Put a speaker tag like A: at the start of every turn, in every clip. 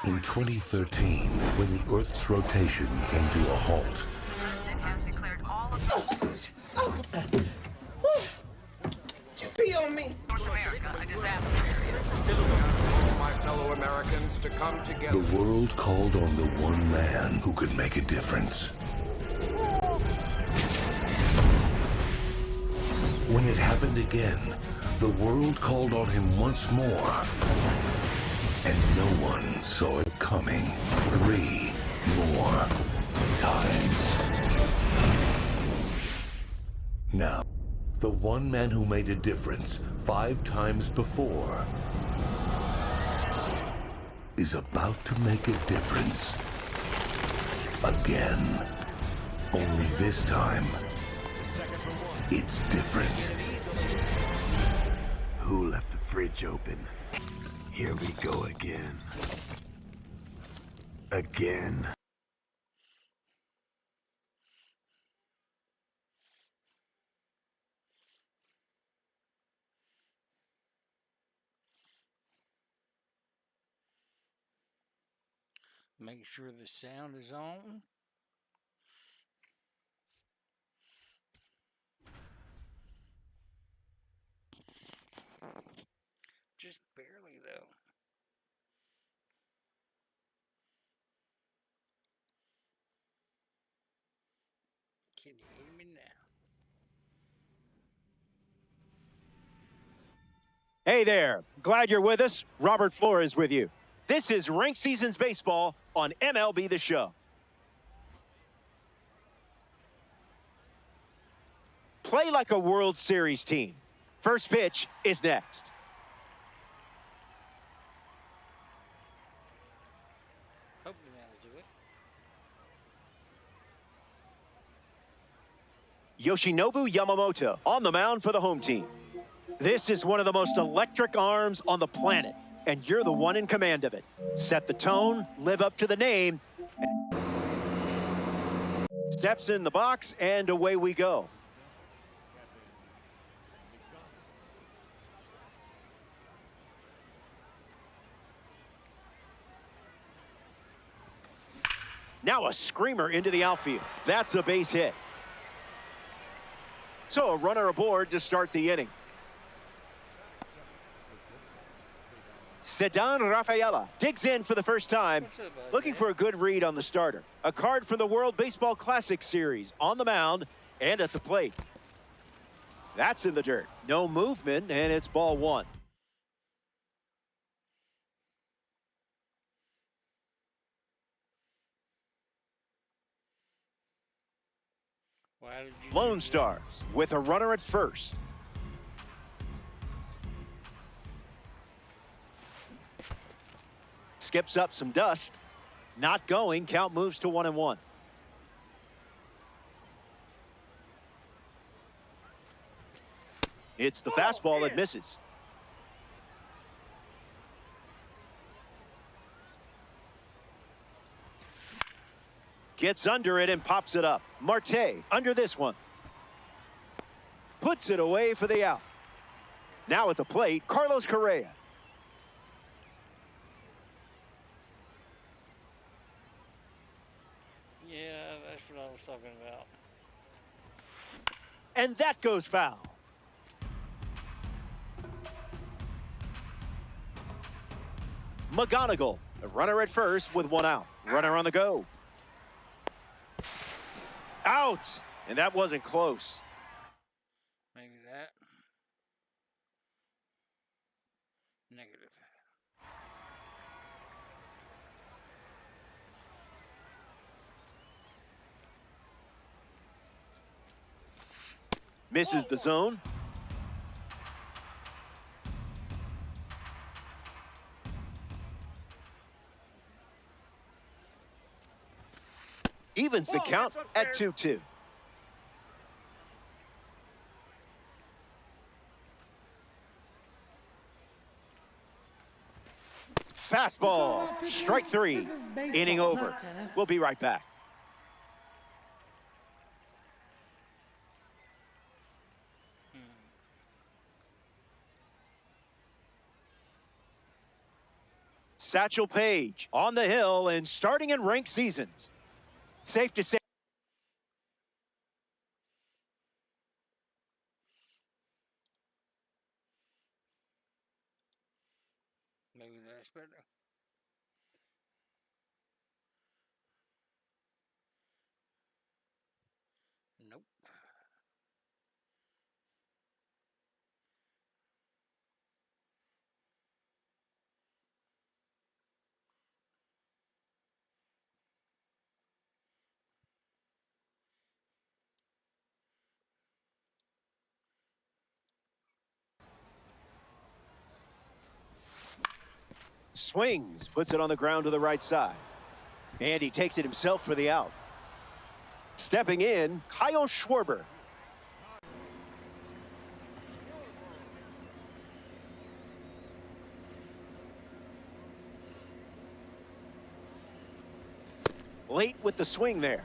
A: In 2013, when the Earth's rotation came to a halt,
B: Pee on me.
C: North America, a disaster area.
D: All my fellow Americans to come together.
A: the world called on the one man who could make a difference. When it happened again, the world called on him once more, and no one saw it coming 3 more times. Now, the one man who made a difference 5 times before is about to make a difference again. Only this time, it's different.
E: Who left the fridge open? Here we go again. Again.
F: Make sure the sound is on. Just barely, though. Can you hear me now?
G: Hey there. Glad you're with us. Robert Flores with you. This is Rink Seasons Baseball on MLB The Show. Play like a World Series team. First pitch is next.
F: Hopefully that'll do it.
G: Yoshinobu Yamamoto on the mound for the home team. This is one of the most electric arms on the planet, and you're the one in command of it. Set the tone, live up to the name. Steps in the box, and away we go. Now a screamer into the outfield. That's a base hit. So a runner aboard to start the inning. Ceddanne Rafaela digs in for the first time, looking for a good read on the starter. A card from the World Baseball Classic Series on the mound and at the plate. That's in the dirt. No movement, and it's ball 1.
F: Why did you
G: Lone Stars with a runner at first. Skips up some dust. Not going. Count moves to 1-1. It's the fastball that misses. Gets under it and pops it up. Marte under this one. Puts it away for the out. Now at the plate, Carlos Correa.
F: Yeah, that's what I was talking about.
G: And that goes foul. McGonigal, a runner at first with 1 out. Runner on the go. Out! And that wasn't close.
F: Maybe that. Negative.
G: Misses the zone. Evens the count at 2-2. Fastball, strike 3. Inning over. We'll be right back. Satchel Paige on the hill and starting in ranked seasons. Safe to say.
F: Maybe that's better. Nope.
G: Swings, puts it on the ground to the right side. And he takes it himself for the out. Stepping in, Kyle Schwarber. Late with the swing there.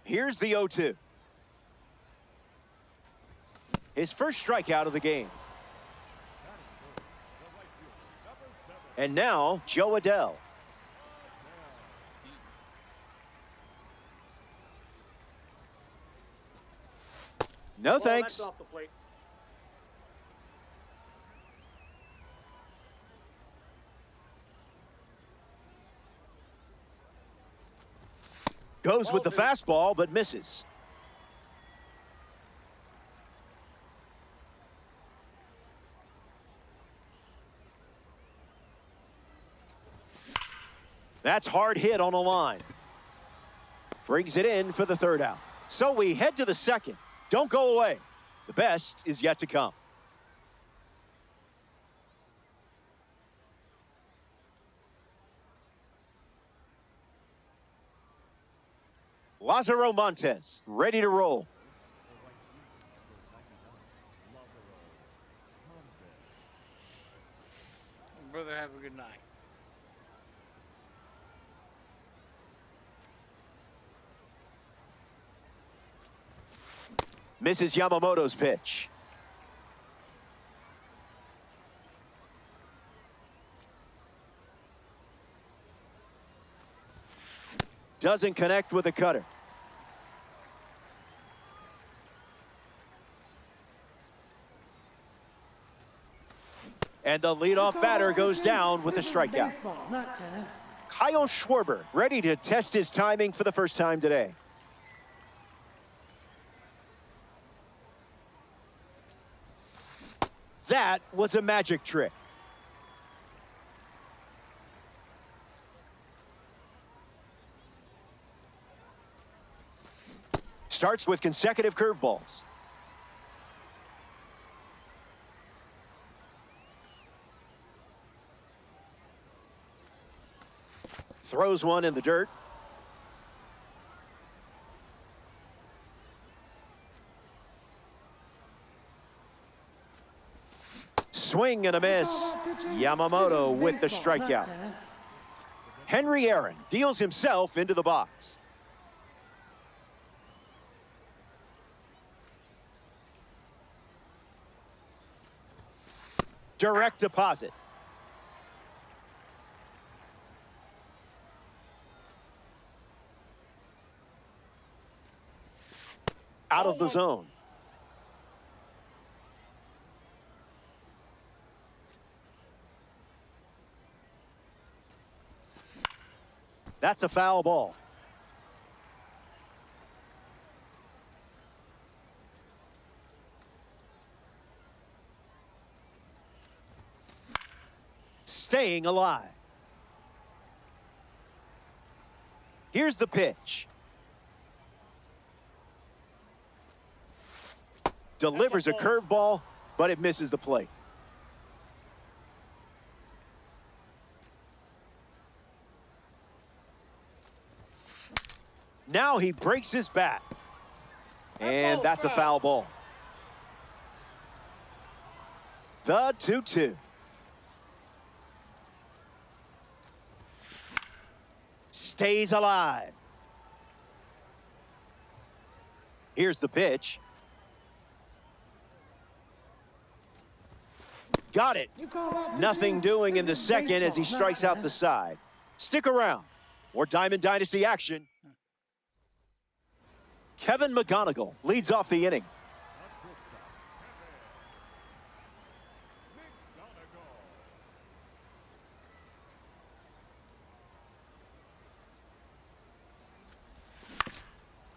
G: Here's the 0-2. His first strikeout of the game. And now, Joe Adell. No thanks.
H: That's off the plate.
G: Goes with the fastball, but misses. That's hard hit on a line. Brings it in for the third out. So we head to the second. Don't go away. The best is yet to come. Lázaro Montes, ready to roll.
F: Brother, have a good night.
G: Misses Yamamoto's pitch. Doesn't connect with the cutter. And the leadoff batter goes down with a strikeout.
B: Baseball, not tennis.
G: Kyle Schwarber, ready to test his timing for the first time today. That was a magic trick. Starts with consecutive curveballs. Throws one in the dirt. Swing and a miss. Yamamoto with the strikeout. Henry Aaron deals himself into the box. Direct deposit. Out of the zone. That's a foul ball. Staying alive. Here's the pitch. Delivers a curveball, but it misses the plate. Now he breaks his bat. And that's a foul ball. The 2-2. Stays alive. Here's the pitch. Got it. Nothing doing in the second as he strikes out the side. Stick around. More Diamond Dynasty action. Kevin McGonigal leads off the inning.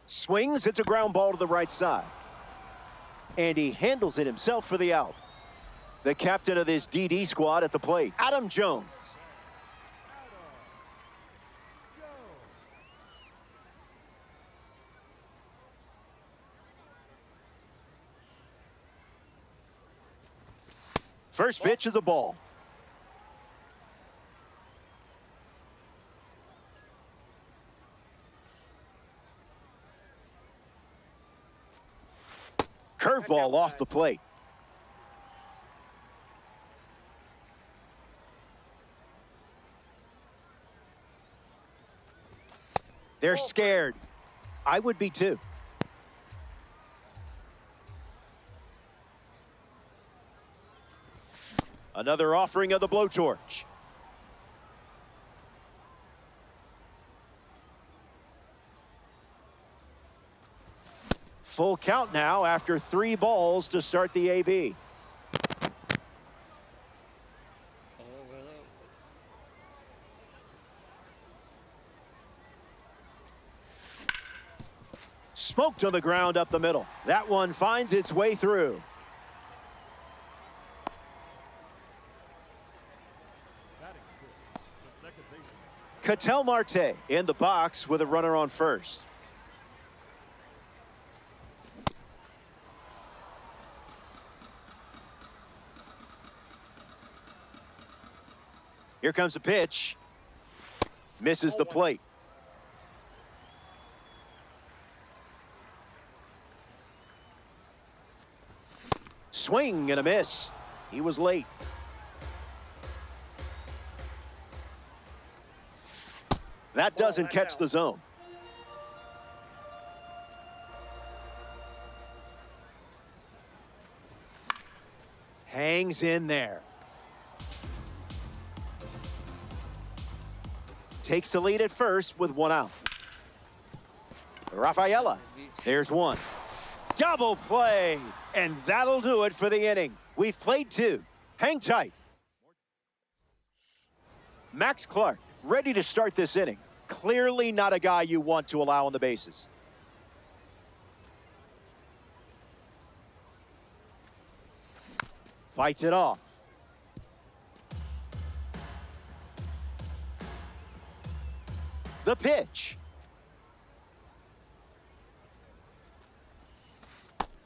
G: Swings, it's a ground ball to the right side. And he handles it himself for the out. The captain of this DD squad at the plate, Adam Jones. First pitch is a ball. Curveball off the plate. They're scared. I would be too. Another offering of the blowtorch. Full count now after 3 balls to start the AB. Smoked on the ground up the middle. That one finds its way through. Ketel Marte in the box with a runner on first. Here comes a pitch. Misses the plate. Swing and a miss. He was late. That doesn't catch the zone. Hangs in there. Takes the lead at first with 1 out. Rafaela, there's 1. Double play, and that'll do it for the inning. We've played 2. Hang tight. Max Clark, ready to start this inning. Clearly not a guy you want to allow on the bases. Fights it off. The pitch.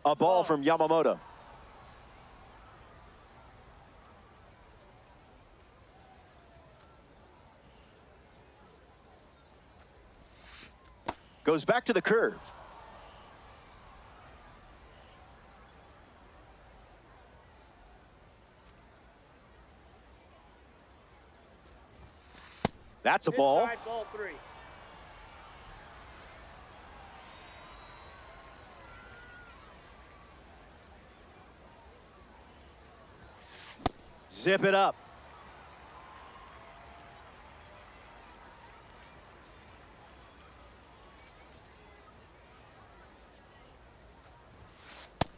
G: A ball from Yamamoto. Goes back to the curve. That's a ball.
F: Inside, ball 3.
G: Zip it up.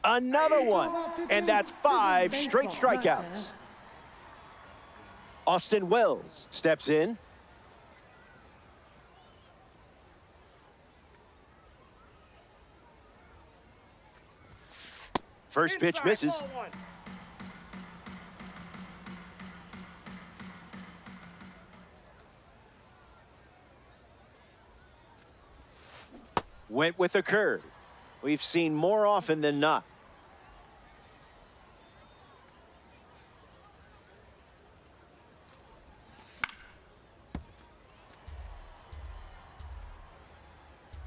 G: Another one, and that's 5 straight strikeouts. Austin Wells steps in. First pitch misses. Went with the curve. We've seen more often than not.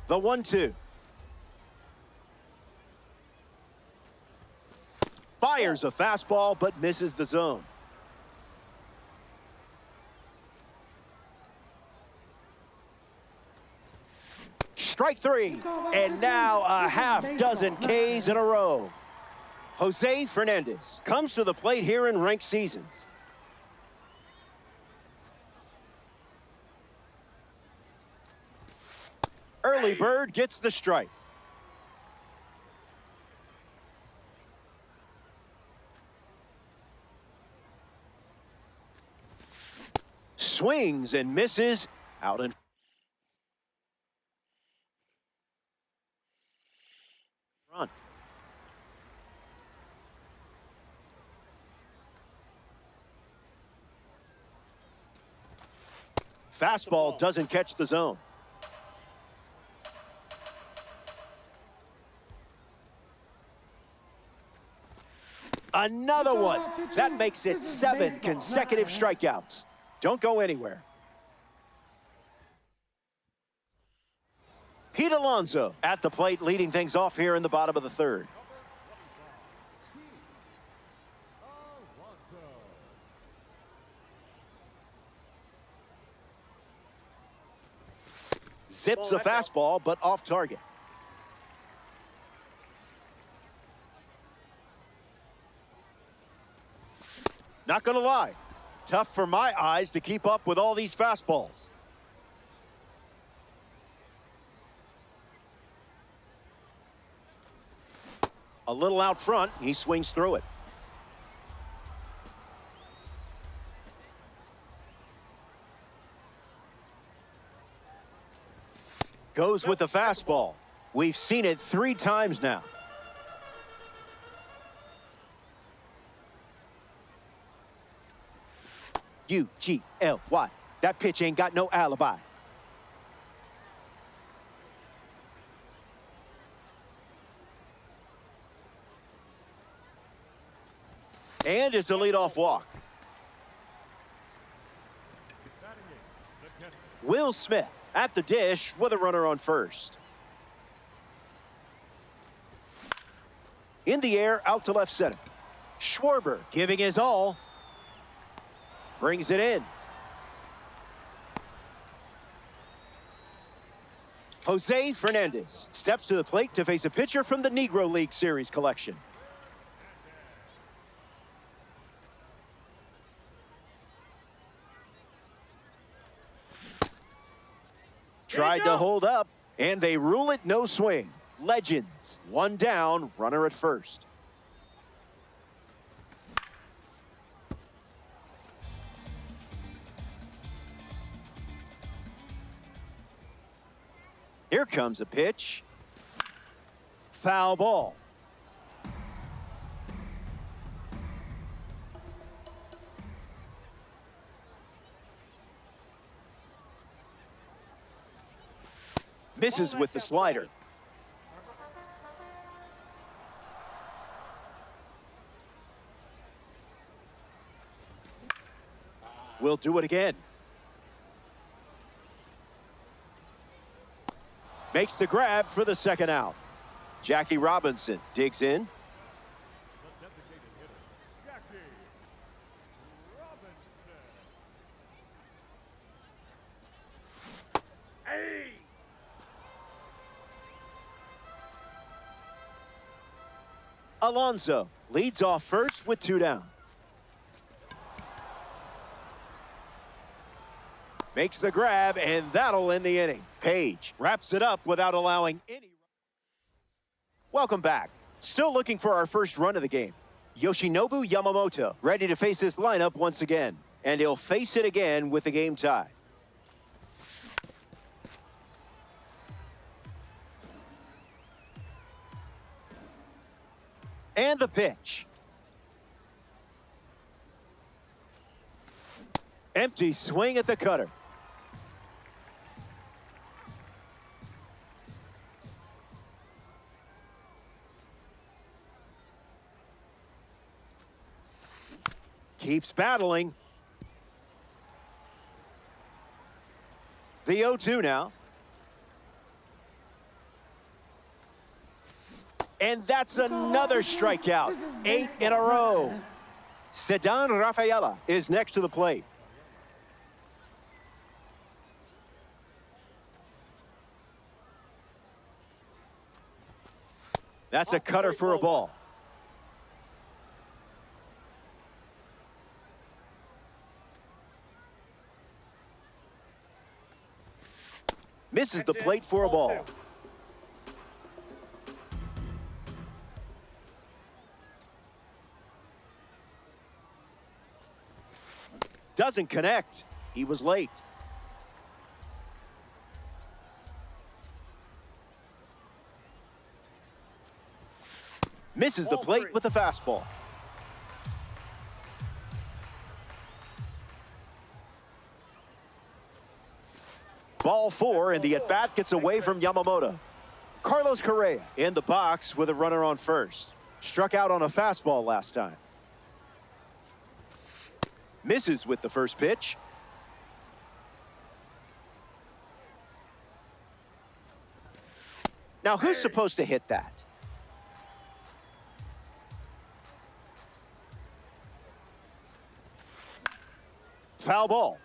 G: The 1-2. By Fires a fastball, but misses the zone. Strike three. And now a half dozen Ks in a row. Jose Fernandez comes to the plate here in ranked seasons. Early bird gets the strike. Swings and misses out in front. Fastball doesn't catch the zone. Another one. That makes it 7 consecutive strikeouts. Don't go anywhere. Pete Alonso at the plate, leading things off here in the bottom of the third. Zips a fastball, but off target. Not gonna lie, tough for my eyes to keep up with all these fastballs. A little out front, he swings through it. Goes with the fastball. We've seen it 3 times now. U-G-L-Y. That pitch ain't got no alibi. And it's a leadoff walk. Will Smith at the dish with a runner on first. In the air, out to left center. Schwarber giving his all. Brings it in. Jose Fernandez steps to the plate to face a pitcher from the Negro League Series collection. Tried to hold up, and they rule it no swing. Legends, 1 down, runner at first. Here comes a pitch. Foul ball. Misses with the slider. We'll do it again. Makes the grab for the second out. Jackie Robinson digs in. Alonso leads off first with 2 down. Makes the grab, and that'll end the inning. Page wraps it up without allowing any. Welcome back. Still looking for our first run of the game. Yoshinobu Yamamoto ready to face this lineup once again. And he'll face it again with the game tied. And the pitch. Empty swing at the cutter. Keeps battling. The 0-2 now. And that's another strikeout. 8 in a row. Sedan Rafaela is next to the plate. That's a cutter for a ball. Misses the plate for a ball. Doesn't connect. He was late. Misses the plate with a fastball. Ball 4, and the at-bat gets away from Yamamoto. Carlos Correa in the box with a runner on first. Struck out on a fastball last time. Misses with the first pitch. Now, who's supposed to hit that? Foul ball.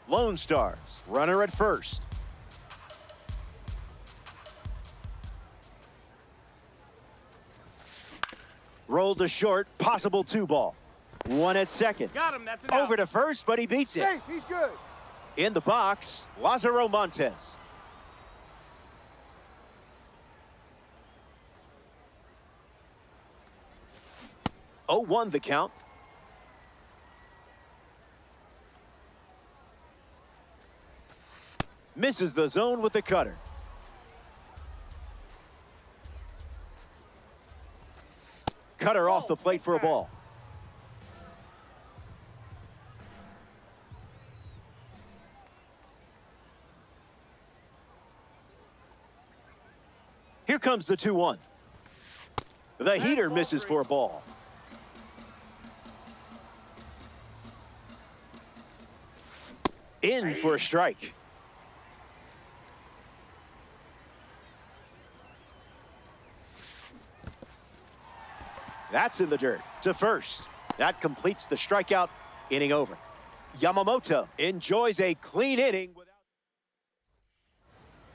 G: Lone Stars, runner at first. Rolled to short, possible 2-ball. One at second.
F: Got him, that's it.
G: Over to first, but he beats it.
F: Hey, he's good.
G: In the box, Lázaro Montes. Oh, 1 the count. Misses the zone with the cutter. Cutter off the plate for a ball. Here comes the 2-1. The heater misses for a ball. In for a strike. That's in the dirt to first. That completes the strikeout. Inning over. Yamamoto enjoys a clean inning.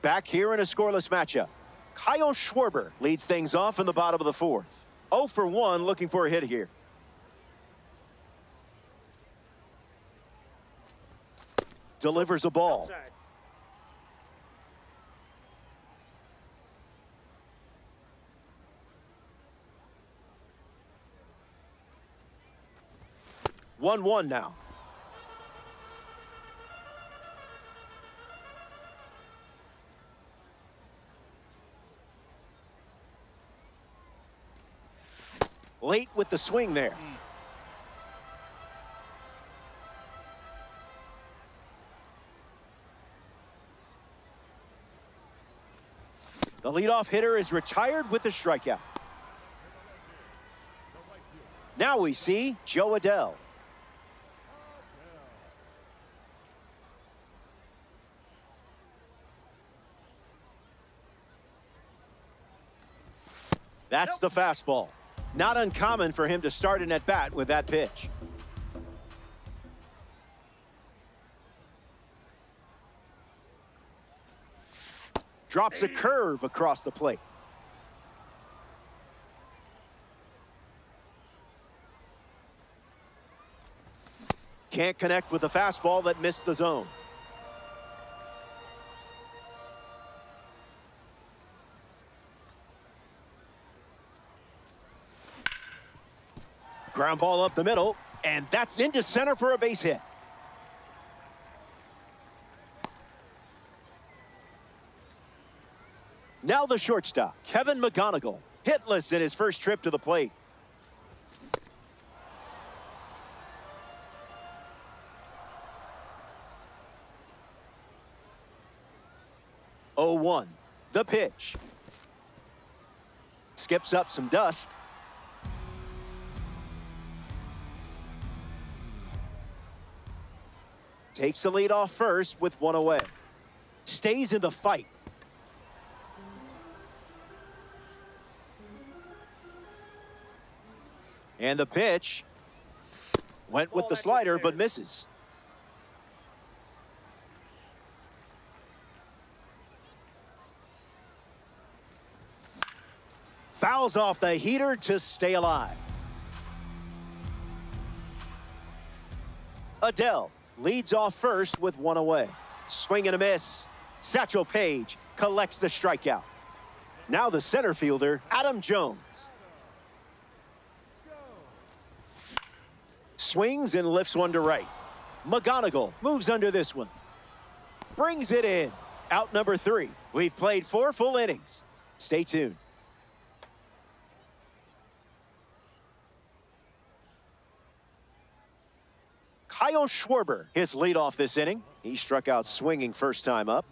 G: Back here in a scoreless matchup. Kyle Schwarber leads things off in the bottom of the 4th. 0 for 1, looking for a hit here. Delivers a ball.
F: Outside.
G: 1-1 now. Late with the swing there. The leadoff hitter is retired with a strikeout. Now we see Joe Adell. That's the fastball. Not uncommon for him to start an at-bat with that pitch. Drops a curve across the plate. Can't connect with the fastball that missed the zone. Ground ball up the middle, and that's into center for a base hit. Now the shortstop, Kevin McGonigal, hitless in his first trip to the plate. Oh, 1, the pitch. Skips up some dust. Takes the lead off first with 1 away. Stays in the fight. And the pitch went with the slider, but misses. Fouls off the heater to stay alive. Adele leads off first with one away. Swing and a miss. Satchel Paige collects the strikeout. Now the center fielder, Adam Jones. Swings and lifts one to right. McGonigal moves under this one. Brings it in. Out number 3. We've played 4 full innings. Stay tuned. Kyle Schwarber hits leadoff this inning. He struck out swinging first time up.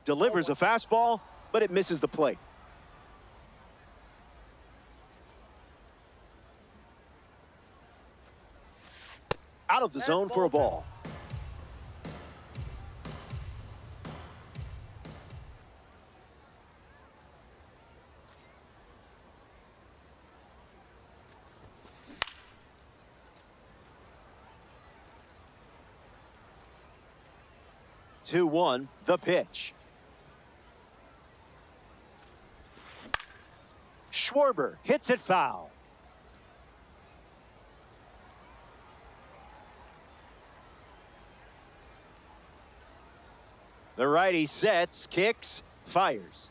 G: Delivers a fastball, but it misses the plate. Out of the zone for a ball. Two one, the pitch. Schwarber hits it foul. The righty sets, kicks, fires.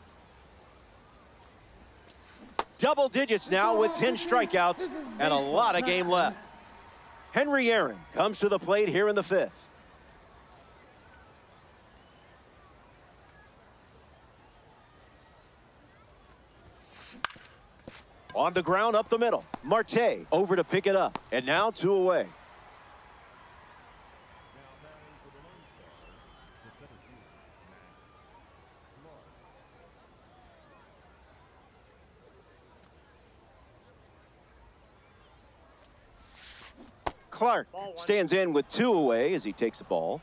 G: Double digits now with 10 strikeouts and a lot of game left. Henry Aaron comes to the plate here in the 5th. On the ground up the middle. Marte over to pick it up. And now 2 away. Clark stands in with 2 away as he takes the ball.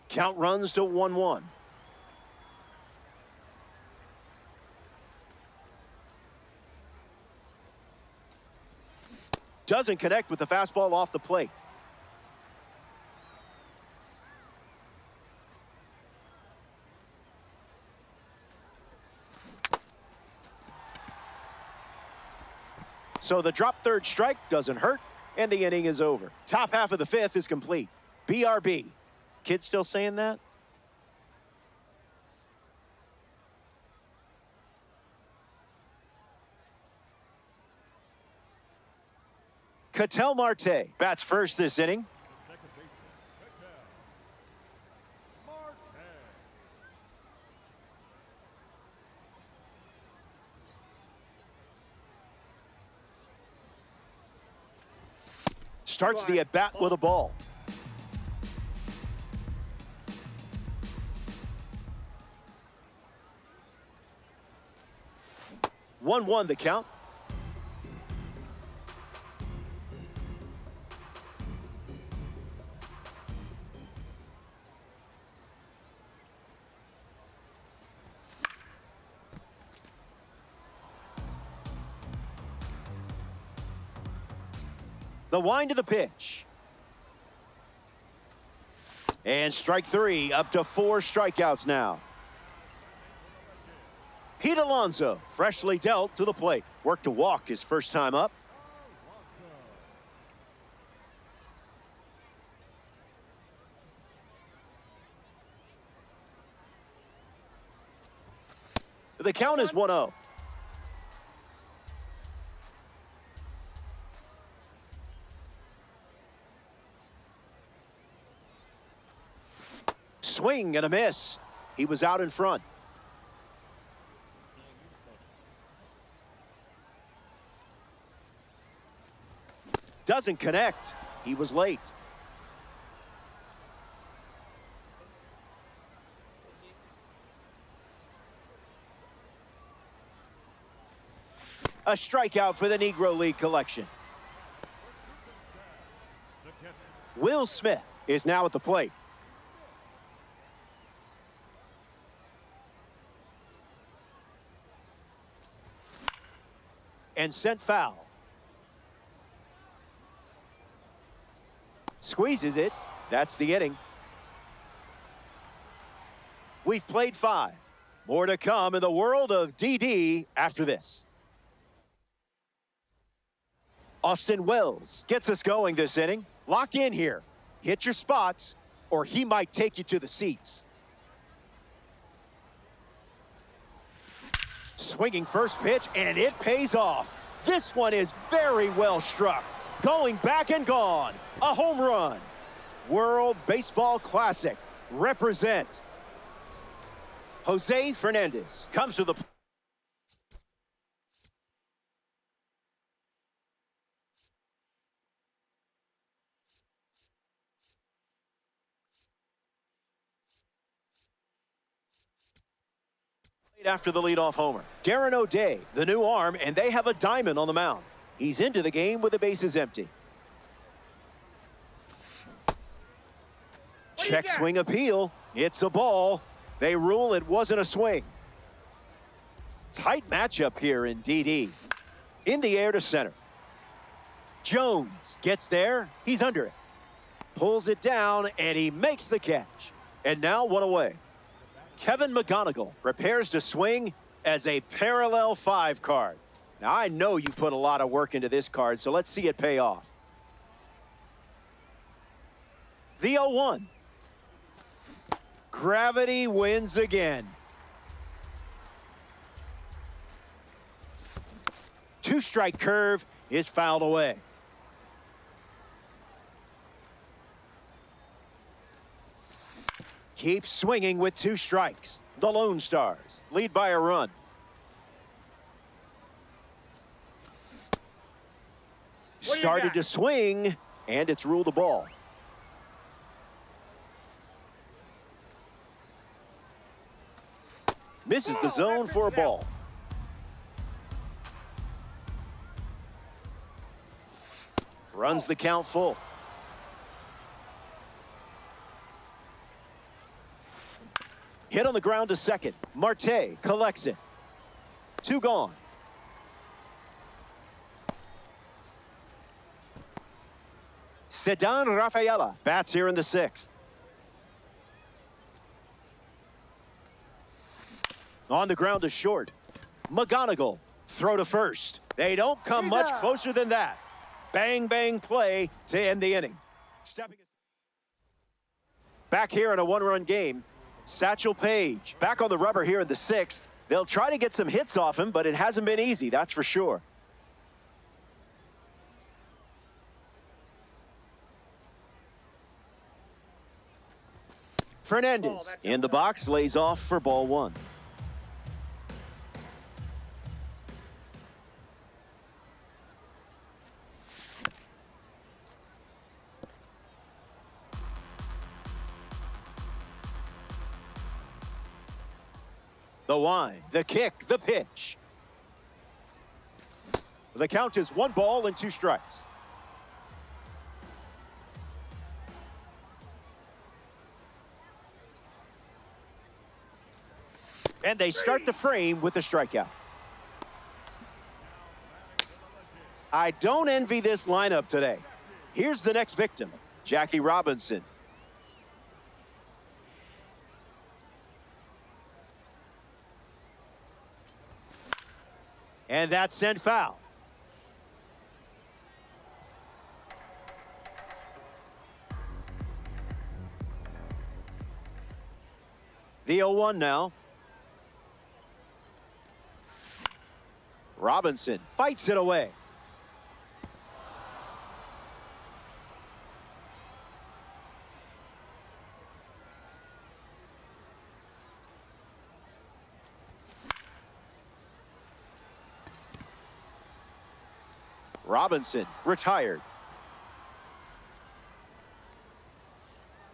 G: Count runs to 1-1. Doesn't connect with the fastball off the plate. So the drop third strike doesn't hurt, and the inning is over. Top half of the 5th is complete. BRB. Kids still saying that? Ketel Marte bats first this inning. Starts the at-bat with a ball. One the count. The wind of the pitch. And strike three, up to 4 strikeouts now. Pete Alonso, freshly dealt to the plate. Worked to walk his first time up. The count is 1-0. Swing and a miss. He was out in front. Doesn't connect. He was late. A strikeout for the Negro League collection. Will Smith is now at the plate. And sent foul. Squeezes it. That's the inning. We've played 5. More to come in the world of DD after this. Austin Wells gets us going this inning. Lock in here. Hit your spots, or he might take you to the seats. Swinging first pitch, and it pays off. This one is very well struck. Going back and gone. A home run. World Baseball Classic. Represent. Jose Fernandez comes to the plate. After the leadoff homer. Darren O'Day, the new arm, and they have a diamond on the mound. He's into the game with the bases empty. Check swing appeal. It's a ball. They rule it wasn't a swing. Tight matchup here in DD. In the air to center. Jones gets there. He's under it. Pulls it down, and he makes the catch. And now 1 away. Kevin McGonigal prepares to swing as a parallel 5 card. Now, I know you put a lot of work into this card, so let's see it pay off. The 0-1. Gravity wins again. 2-strike curve is fouled away. Keeps swinging with 2 strikes. The Lone Stars lead by a run. Started to swing, and it's ruled a ball. Misses the zone for a ball. Runs the count full. Hit on the ground to second. Marte collects it. 2 gone. Ceddanne Rafaela bats here in the 6th. On the ground to short. McGonigal, throw to first. They don't come much closer than that. Bang, bang play to end the inning. Back here in a 1-run game. Satchel Paige back on the rubber here in the 6th. They'll try to get some hits off him, but it hasn't been easy, that's for sure. Fernandez in the box, lays off for ball 1. The wind, the kick, the pitch. The count is 1 ball and 2 strikes. And they start the frame with a strikeout. I don't envy this lineup today. Here's the next victim, Jackie Robinson. And that's sent foul. The 0-1 now. Robinson fights it away. Robinson retired.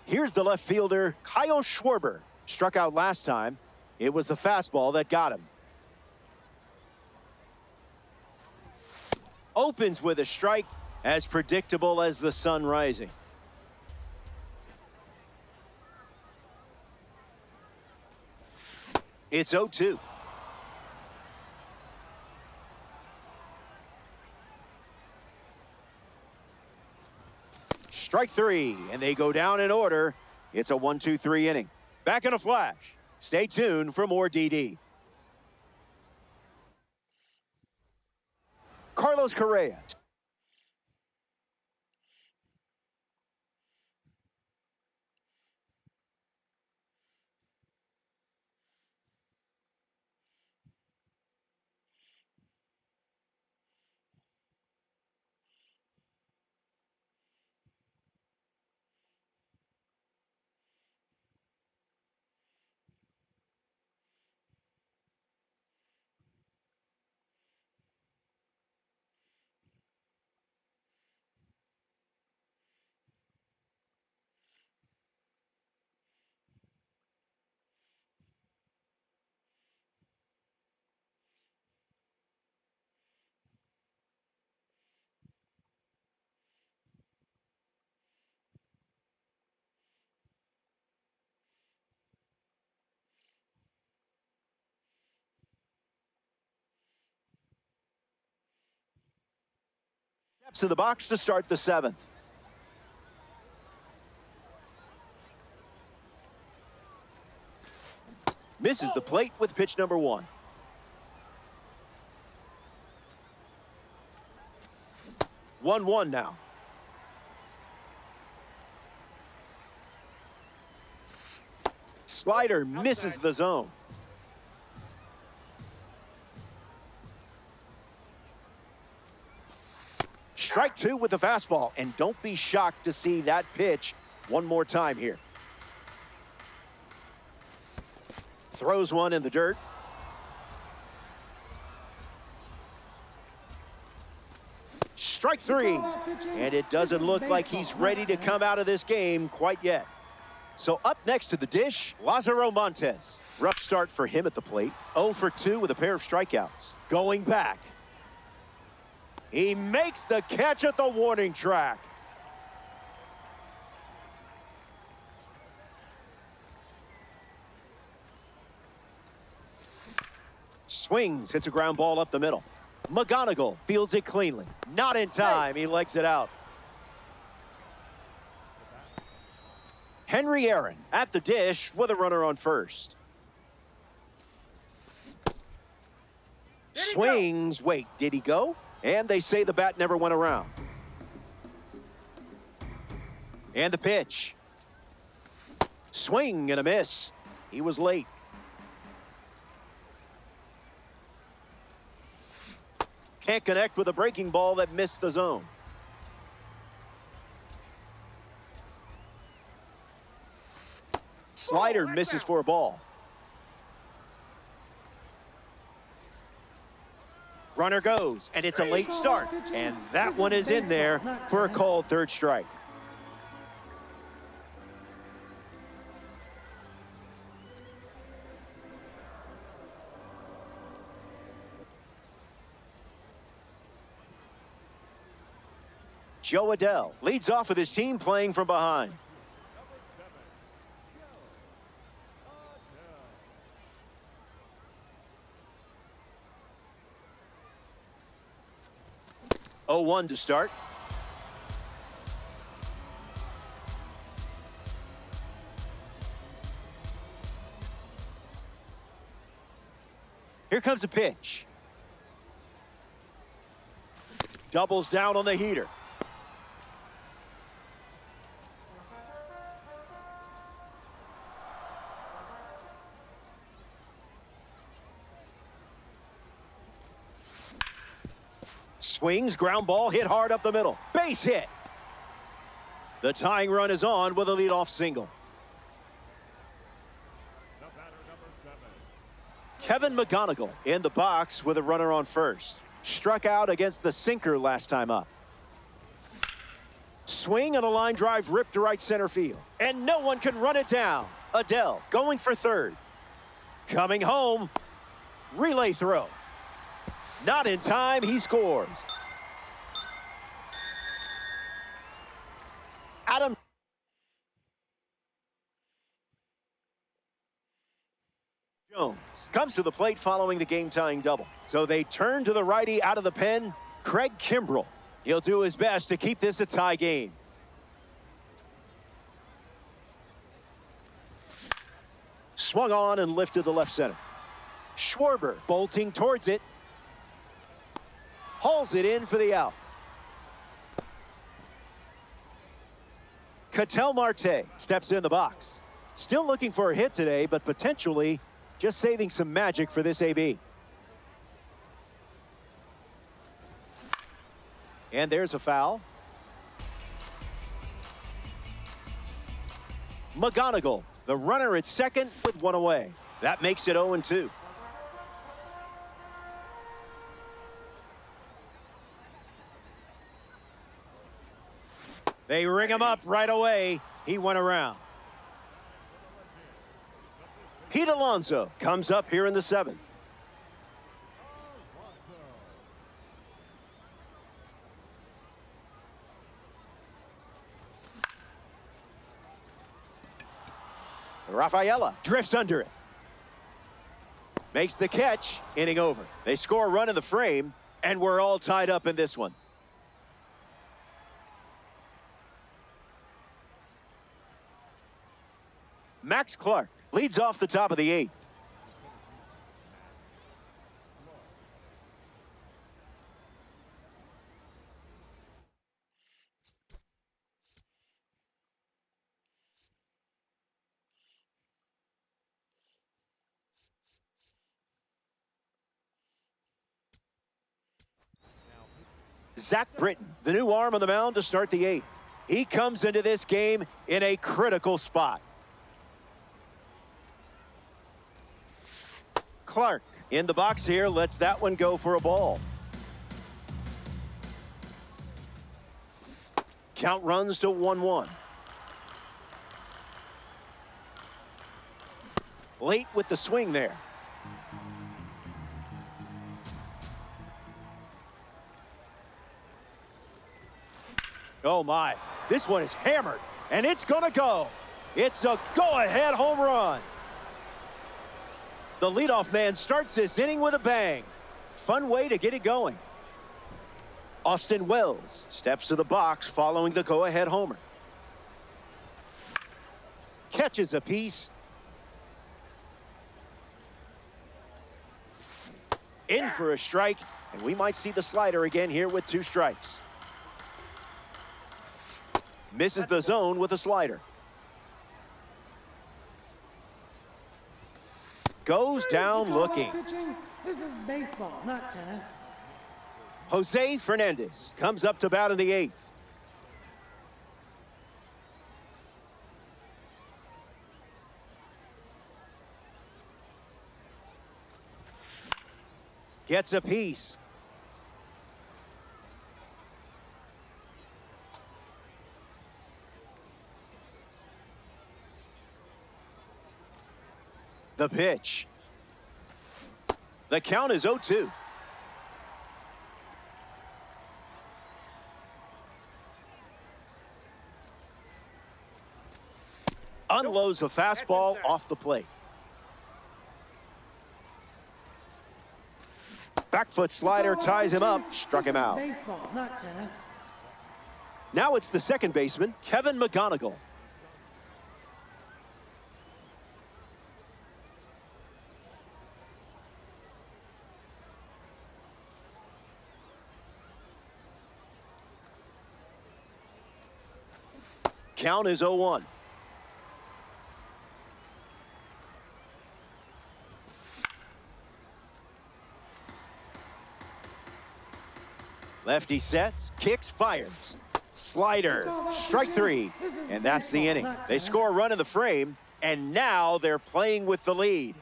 G: Here's the left fielder, Kyle Schwarber. Struck out last time. It was the fastball that got him. Opens with a strike, as predictable as the sun rising. It's 0-2. Strike three, and they go down in order. It's a 1-2-3 inning. Back in a flash. Stay tuned for more DD. Carlos Correa. Steps in the box to start the seventh. Misses the plate with pitch number 1. One 1 now. Slider misses the zone. Strike 2 with the fastball, and don't be shocked to see that pitch one more time here. Throws one in the dirt. Strike 3, and it doesn't look like he's ready to come out of this game quite yet. So up next to the dish, Lázaro Montes. Rough start for him at the plate. 0 for 2 with a pair of strikeouts. Going back. He makes the catch at the warning track. Swings, hits a ground ball up the middle. McGonigal fields it cleanly. Not in time, he legs it out. Henry Aaron at the dish with a runner on first. Swings, wait, did he go? And they say the bat never went around. And the pitch. Swing and a miss. He was late. Can't connect with a breaking ball that missed the zone. Slider misses for a ball. Runner goes, and it's a late start. And that one is in there for a called third strike. Joe Adell leads off with his team playing from behind. Oh, 1 to start. Here comes a pitch. Doubles down on the heater. Swings, ground ball, hit hard up the middle. Base hit. The tying run is on with a leadoff single. Kevin McGonigal in the box with a runner on first. Struck out against the sinker last time up. Swing and a line drive ripped to right center field. And no one can run it down. Adele going for third. Coming home. Relay throw. Not in time, he scores. Adam Jones comes to the plate following the game-tying double. So they turn to the righty out of the pen, Craig Kimbrell. He'll do his best to keep this a tie game. Swung on and lifted to left center. Schwarber bolting towards it. Hauls it in for the out. Ketel Marte steps in the box. Still looking for a hit today, but potentially just saving some magic for this AB. And there's a foul. McGonigal, the runner at second with one away. That makes it 0-2. They ring him up right away. He went around. Pete Alonso comes up here in the seventh. Rafaela drifts under it. Makes the catch, inning over. They score a run in the frame, and we're all tied up in this one. Max Clark leads off the top of the eighth. Zach Britton, the new arm on the mound to start the eighth. He comes into this game in a critical spot. Clark in the box here, lets that one go for a ball. Count runs to 1-1. Late with the swing there. Oh my, this one is hammered, and it's gonna go. It's a go-ahead home run. The leadoff man starts this inning with a bang. Fun way to get it going. Austin Wells steps to the box following the go-ahead homer. Catches a piece. In for a strike, and we might see the slider again here with 2 strikes. Misses the zone with a slider. Goes down looking.
H: This is baseball, not tennis.
G: Jose Fernandez comes up to bat in the eighth. Gets a piece. The pitch. The count is 0-2. Unloads a fastball off the plate. Back foot slider ties him up, struck him out.
H: Baseball, not tennis.
G: Now it's the second baseman, Kevin McGonigal. Count is 0-1. Lefty sets, kicks, fires. Slider, strike three. And that's the inning. They score a run in the frame, and now they're playing with the lead.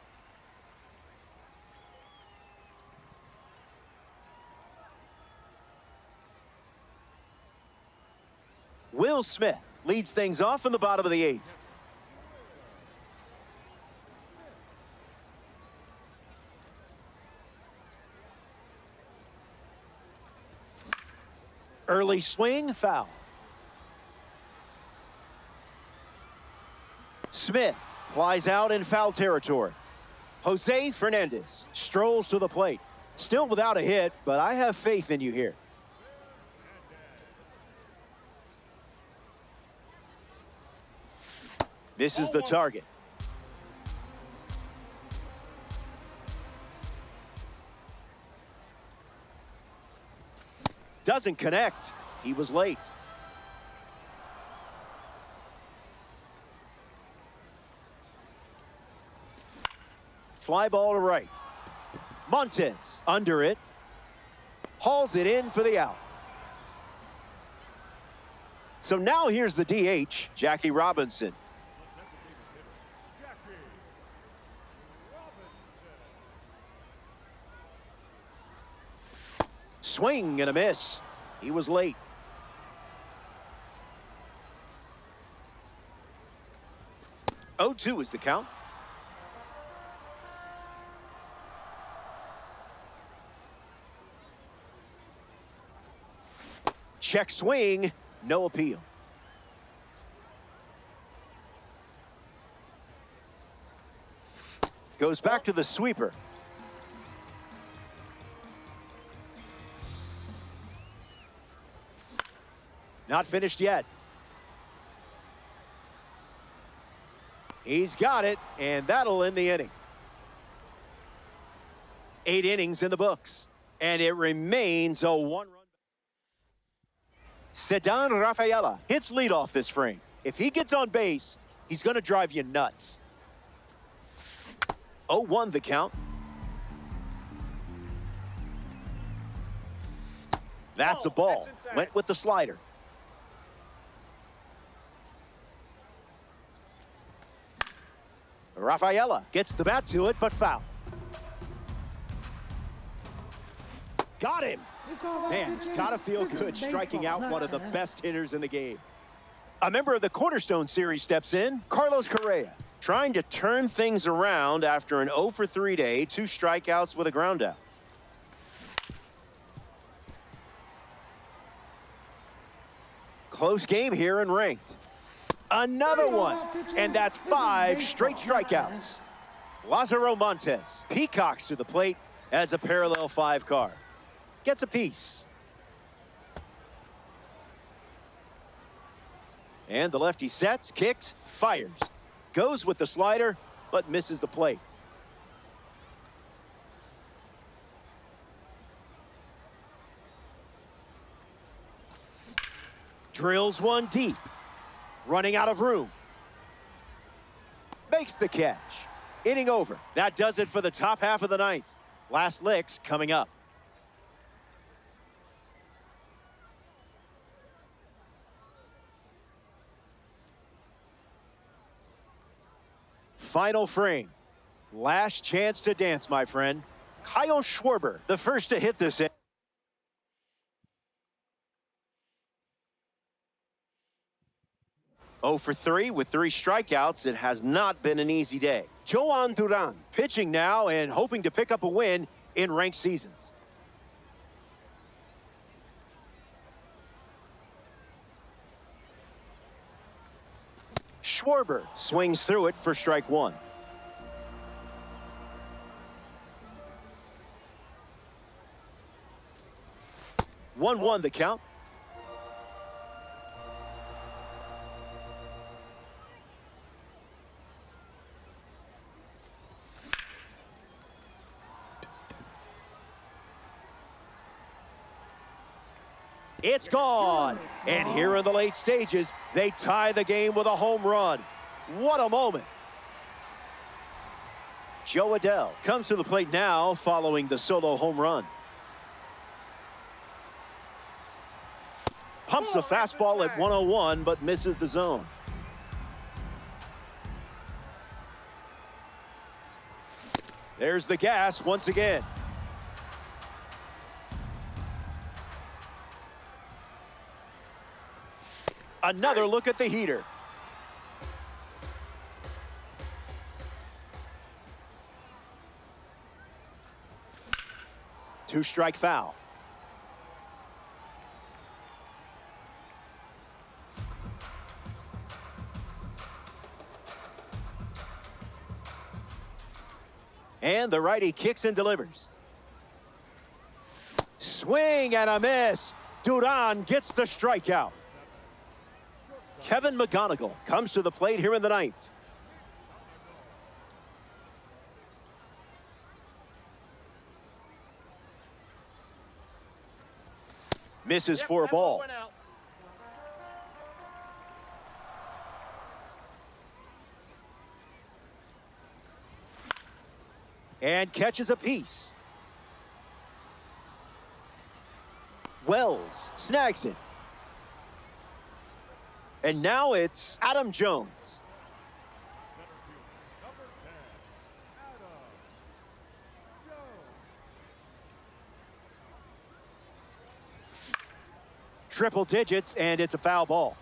G: Will Smith leads things off in the bottom of the 8th. Early swing, foul. Smith flies out in foul territory. Jose Fernandez strolls to the plate. Still without a hit, but I have faith in you here. This is the target. Doesn't connect. He was late. Fly ball to right. Montes under it. Hauls it in for the out. So now here's the DH, Jackie Robinson. Swing and a miss. He was late. Oh, 2 is the count. Check swing, no appeal. Goes back to the sweeper. Not finished yet. He's got it, and that'll end the inning. 8 innings in the books, and it remains a 1-run. Ceddanne Rafaela hits leadoff this frame. If he gets on base, he's going to drive you nuts. 0-1 the count. That's a ball. Went with the slider. Rafaela gets the bat to it, but foul. Got him. Man, it's got to feel good striking out one of the best hitters in the game. A member of the Cornerstone Series steps in, Carlos Correa, trying to turn things around after an 0-for-3 day, 2 strikeouts with a ground out. Close game here and ranked. Another one, and that's 5 straight strikeouts. Lázaro Montes peacocks to the plate as a parallel 5 car. Gets a piece. And the lefty sets, kicks, fires. Goes with the slider, but misses the plate. Drills one deep. Running out of room. Makes the catch. Inning over. That does it for the top half of the 9th. Last licks coming up. Final frame. Last chance to dance, my friend. Kyle Schwarber, the first to hit this. 0-for-3 with 3 strikeouts. It has not been an easy day. Joan Duran pitching now and hoping to pick up a win in ranked seasons. Schwarber swings through it for strike 1. One the count. It's gone. And here in the late stages, they tie the game with a home run. What a moment. Joe Adell comes to the plate now following the solo home run. Pumps a fastball at 101, but misses the zone. There's the gas once again. Another look at the heater. Two-strike foul. And the righty kicks and delivers. Swing and a miss. Duran gets the strikeout. Kevin McGonigal comes to the plate here in the ninth. Misses for a ball. And catches a piece. Wells snags it. And now it's Adam Jones. Triple digits, and it's a foul ball.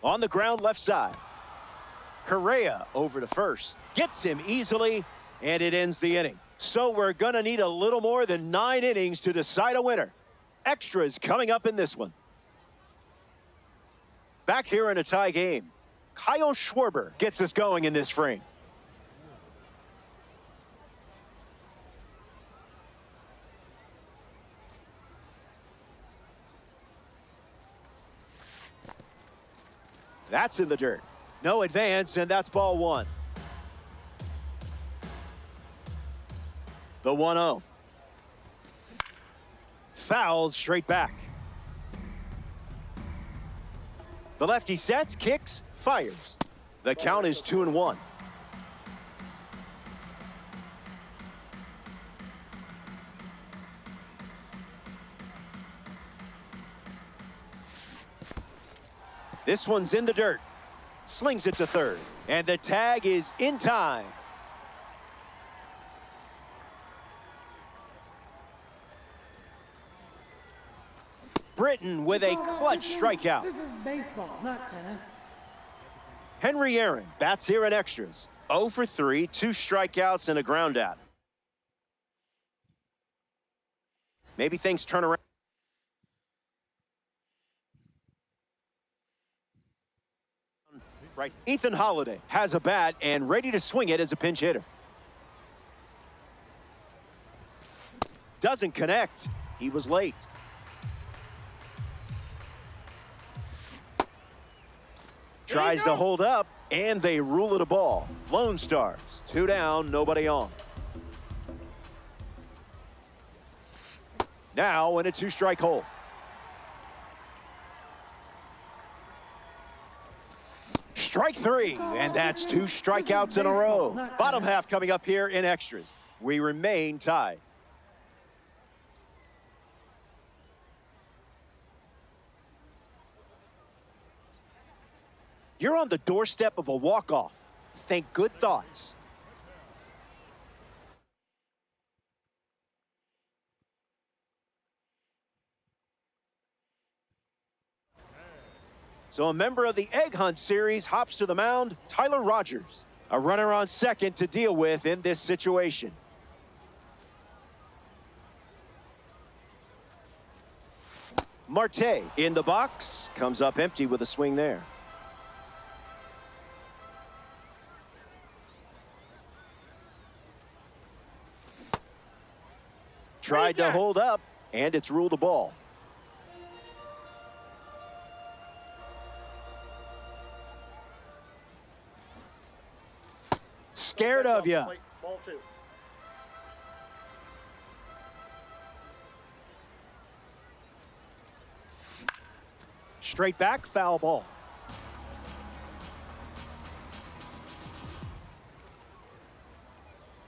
G: On the ground left side. Correa over to first. Gets him easily, and it ends the inning. So we're going to need a little more than 9 innings to decide a winner. Extras coming up in this one. Back here in a tie game. Kyle Schwarber gets us going in this frame. That's in the dirt. No advance, and that's ball one. The 1-0. Fouled straight back. The lefty sets, kicks, fires. The count is 2-1. This one's in the dirt. Slings it to third. And the tag is in time. Britton with a clutch strikeout.
H: This is baseball, not tennis.
G: Henry Aaron bats here in extras. 0 for 3, 2 strikeouts and a ground out. Maybe things turn around. Right. Ethan Holiday has a bat and ready to swing it as a pinch hitter. Doesn't connect. He was late. Tries to hold up, and they rule it a ball. Lone Stars, 2 down, nobody on. Now in a 2-strike hole. Strike 3, and that's 2 strikeouts in a row. Bottom half coming up here in extras. We remain tied. You're on the doorstep of a walk-off. Think good thoughts. So a member of the Egg Hunt series hops to the mound, Tyler Rogers. A runner on second to deal with in this situation. Marte in the box, comes up empty with a swing there. Tried to hold up, and it's ruled a ball. scared of you.
B: Ball 2.
G: Straight back, foul ball.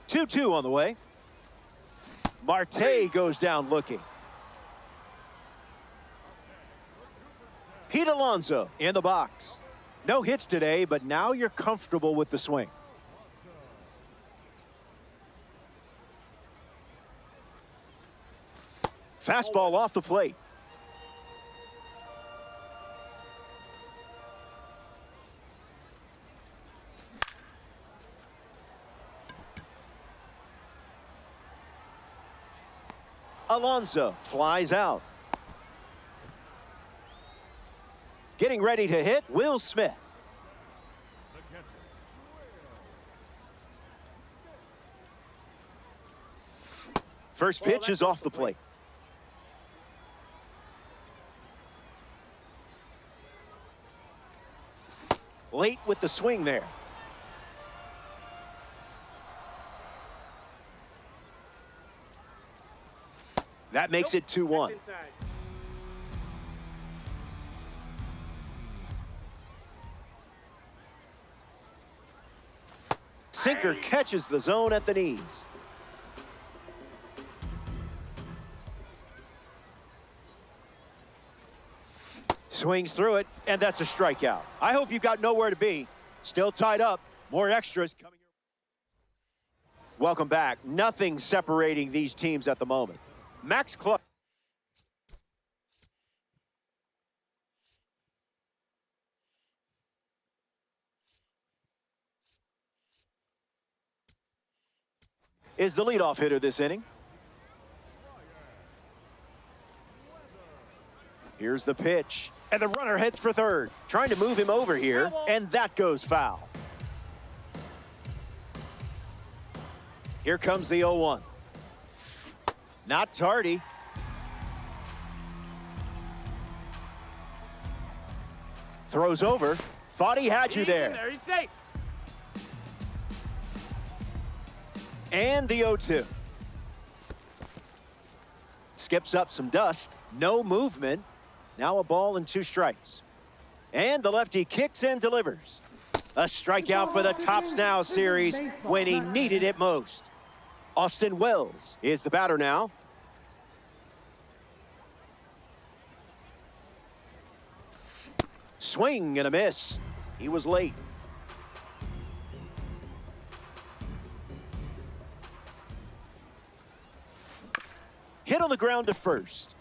G: Two on the way. Marte goes down looking. Pete Alonso in the box. No hits today, but now you're comfortable with the swing. Fastball off the plate. Alonso flies out. Getting ready to hit, Will Smith. First pitch is off the plate. Late with the swing there. That makes it 2-1. Sinker catches the zone at the knees. Swings through it, and that's a strikeout. I hope you've got nowhere to be. Still tied up. More extras coming. Welcome back. Nothing separating these teams at the moment. Max Club. Is the leadoff hitter this inning. Here's the pitch, and the runner heads for third. Trying to move him over here, and that goes foul. Here comes the 0-1. Not tardy. Throws over. Thought he had you there.
B: He's safe.
G: And the 0-2. Skips up some dust. No movement. Now a ball and 2 strikes. And the lefty kicks and delivers. A strikeout for the Tops Now series when he needed it most. Austin Wells is the batter now. Swing and a miss. He was late. Hit on the ground to first.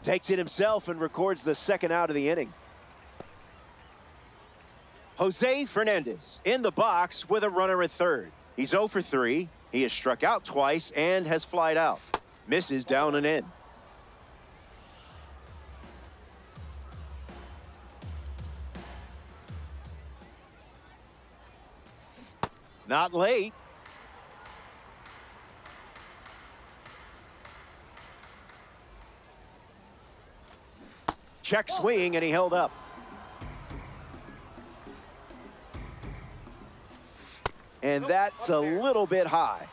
G: Takes it himself and records the second out of the inning. Jose Fernandez in the box with a runner at third. He's 0 for 3. He has struck out twice and has flied out. Misses down and in. Not late. Check swing, and he held up. And that's a little bit high.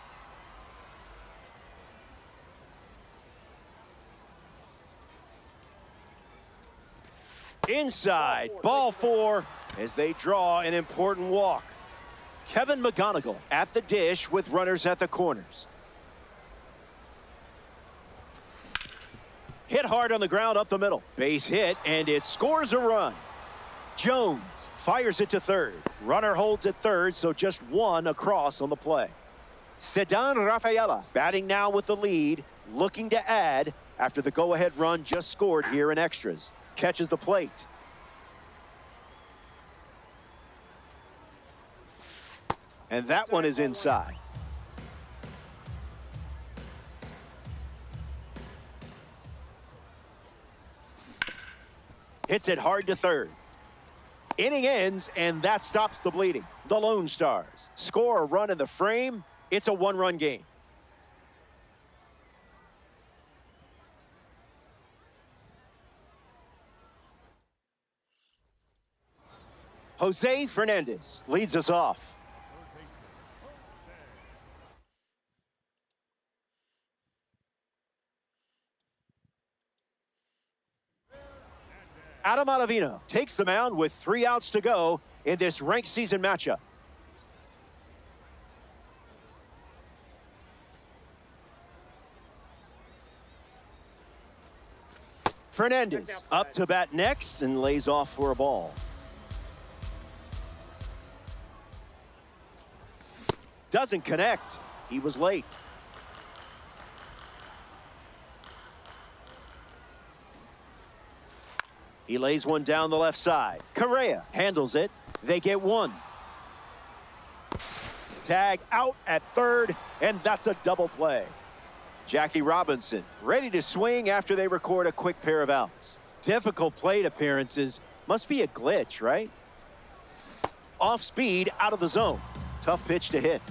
G: Inside, ball 4, as they draw an important walk. Kevin McGonigal at the dish with runners at the corners. Hit hard on the ground up the middle. Base hit, and it scores a run. Jones fires it to third. Runner holds at third, so just 1 across on the play. Sedan Rafaela batting now with the lead, looking to add after the go-ahead run just scored here in extras. Catches the plate. And that one is inside. Hits it hard to third. Inning ends, and that stops the bleeding. The Lone Stars score a run in the frame. It's a 1-run game. Jose Fernandez leads us off. Adam Ottavino takes the mound with 3 outs to go in this ranked season matchup. Fernandez up to bat next and lays off for a ball. Doesn't connect. He was late. He lays one down the left side. Correa handles it. They get one. Tag out at third, and that's a double play. Jackie Robinson ready to swing after they record a quick pair of outs. Difficult plate appearances. Must be a glitch, right? Off speed, out of the zone. Tough pitch to hit.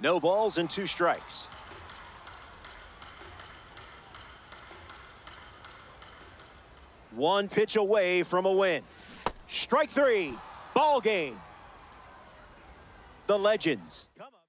G: No balls and 2 strikes. One pitch away from a win. Strike 3. Ball game. The Legends. Come up.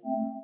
H: Bye.